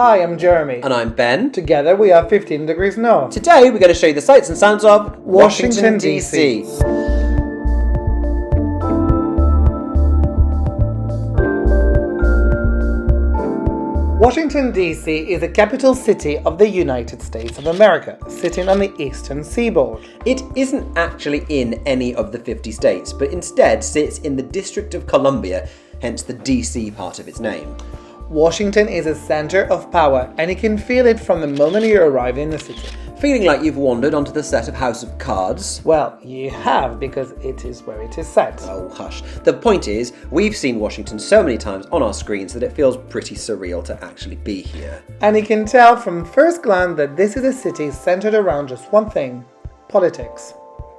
Hi, I'm Jeremy. And I'm Ben. Together we are 15 Degrees North. Today we're going to show you the sights and sounds of Washington, D.C. Washington, D.C. is the capital city of the United States of America, sitting on the eastern seaboard. It isn't actually in any of the 50 states, but instead sits in the District of Columbia, hence the D.C. part of its name. Washington is a center of power, and you can feel it from the moment you arrive in the city. Feeling like you've wandered onto the set of House of Cards? Well, you have, because it is where it is set. Oh, hush. The point is, we've seen Washington so many times on our screens that it feels pretty surreal to actually be here. And you can tell from first glance that this is a city centered around just one thing: politics.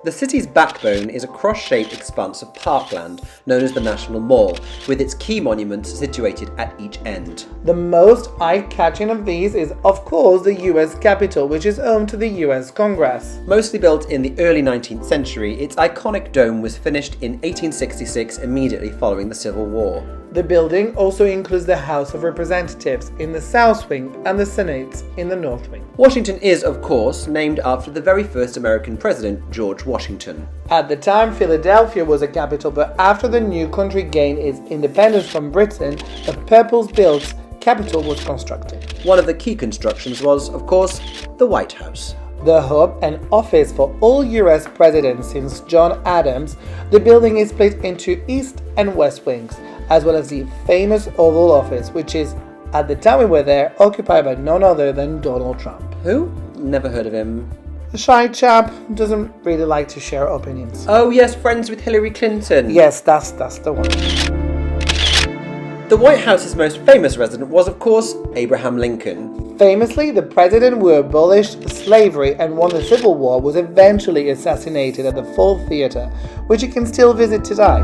The city's backbone is a cross-shaped expanse of parkland known as the National Mall, with its key monuments situated at each end. The most eye-catching of these is, of course, the US Capitol, which is home to the US Congress. Mostly built in the early 19th century, its iconic dome was finished in 1866, immediately following the Civil War. The building also includes the House of Representatives in the South Wing and the Senate in the North Wing. Washington is, of course, named after the very first American president, George Washington. At the time, Philadelphia was a capital, but after the new country gained its independence from Britain, a purpose-built capital was constructed. One of the key constructions was, of course, the White House. The hub and office for all US presidents since John Adams, the building is split into East and West Wings, as well as the famous Oval Office, which is, at the time we were there, occupied by none other than Donald Trump. Who? Never heard of him. The shy chap doesn't really like to share opinions. Oh yes, friends with Hillary Clinton. Yes, that's the one. The White House's most famous resident was, of course, Abraham Lincoln. Famously, the president who abolished slavery and won the Civil War was eventually assassinated at the Ford Theatre, which you can still visit today.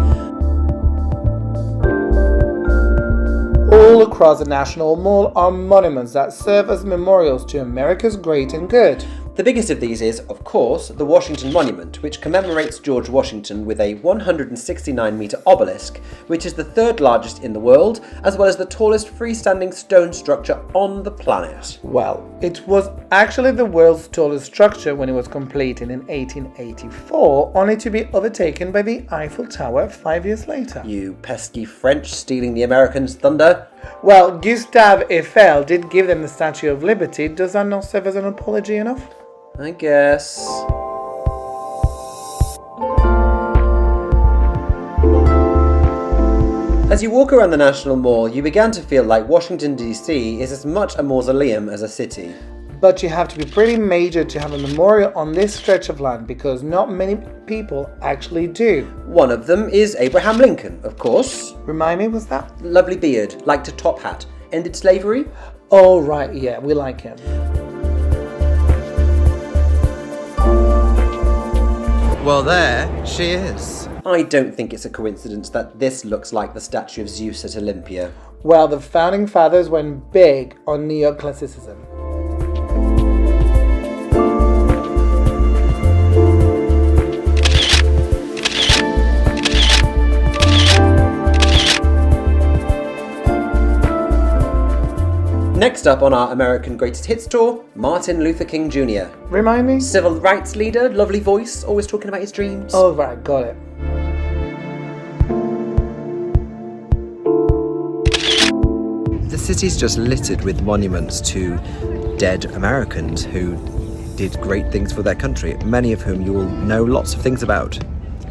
All across the National Mall are monuments that serve as memorials to America's great and good. The biggest of these is, of course, the Washington Monument, which commemorates George Washington with a 169-metre obelisk, which is the third largest in the world, as well as the tallest freestanding stone structure on the planet. Well, it was actually the world's tallest structure when it was completed in 1884, only to be overtaken by the Eiffel Tower 5 years later. You pesky French stealing the Americans' thunder. Well, Gustave Eiffel did give them the Statue of Liberty. Does that not serve as an apology enough? I guess. As you walk around the National Mall, you began to feel like Washington, D.C. is as much a mausoleum as a city. But you have to be pretty major to have a memorial on this stretch of land, because not many people actually do. One of them is Abraham Lincoln, of course. Remind me, was that? Lovely beard, liked a top hat. Ended slavery? Oh, right, yeah, we like him. Well, there she is. I don't think it's a coincidence that this looks like the statue of Zeus at Olympia. Well, the founding fathers went big on neoclassicism. Next up on our American Greatest Hits tour, Martin Luther King Jr. Remind me? Civil rights leader, lovely voice, always talking about his dreams. Oh, right, got it. The city's just littered with monuments to dead Americans who did great things for their country, many of whom you will know lots of things about.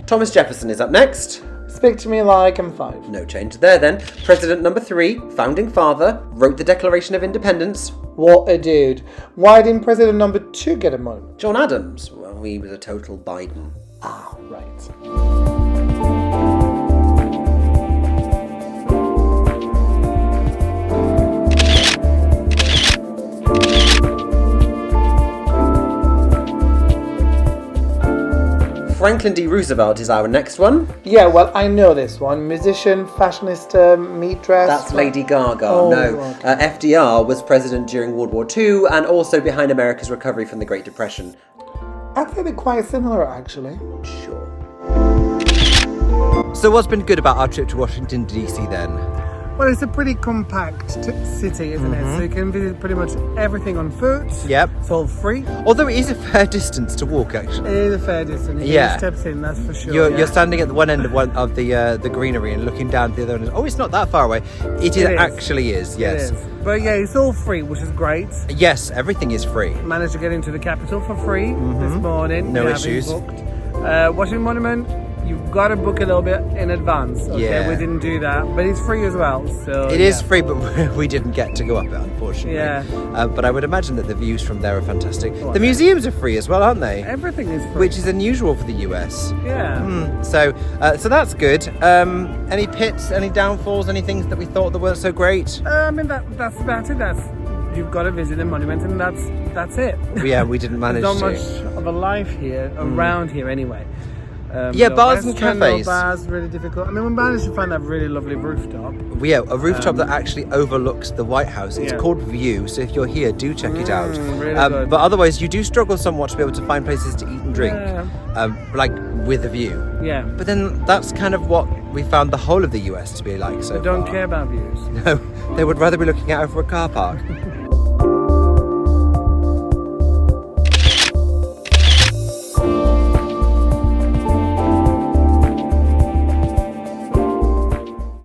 Thomas Jefferson is up next. Speak to me like I'm 5. No change there then. President number 3, founding father, wrote the Declaration of Independence. What a dude. Why didn't president number 2 get a monument? John Adams. Well, he was a total Biden. Ah, right. Franklin D. Roosevelt is our next one. Yeah, well, I know this one. Musician, fashionista, meat dress. That's Lady Gaga. Oh, no. okay. FDR was president during World War II and also behind America's recovery from the Great Depression. I think they're quite similar, actually. Sure. So what's been good about our trip to Washington, D.C. then? Well, it's a pretty compact city, isn't it? So you can visit pretty much everything on foot. Yep. It's all free. Although it is a fair distance to walk, actually. It is a fair distance. Yeah. Steps in, that's for sure. You're standing at the one end of the greenery and looking down to the other end. Oh, it's not that far away. It actually is. Yes. It is. But yeah, it's all free, which is great. Yes, everything is free. Managed to get into the capital for free this morning. No We issues. haven't booked. Washington Monument, you've got to book a little bit in advance. Okay, Yeah. we didn't do that, but it's free as well. So It is free, but we didn't get to go up it, unfortunately. Yeah. But I would imagine that the views from there are fantastic. The museums are free as well, aren't they? Everything is free. Which is unusual for the US. Yeah. So that's good. Any pits, any downfalls, any things that we thought that weren't so great? I mean that's about it. You've got to visit the monument, and that's it. Yeah, we didn't manage There's not to. much of a life here around here anyway. Yeah, so bars and Western cafes. Bars really difficult. I mean, we managed to find that really lovely rooftop. Yeah, a rooftop that actually overlooks the White House. It's Yeah. called View, so if you're here, do check it out. Really good. But otherwise, you do struggle somewhat to be able to find places to eat and drink, Yeah. like with a view. Yeah. But then that's kind of what we found the whole of the US to be like so They don't far. care about views. No, they would rather be looking out over a car park.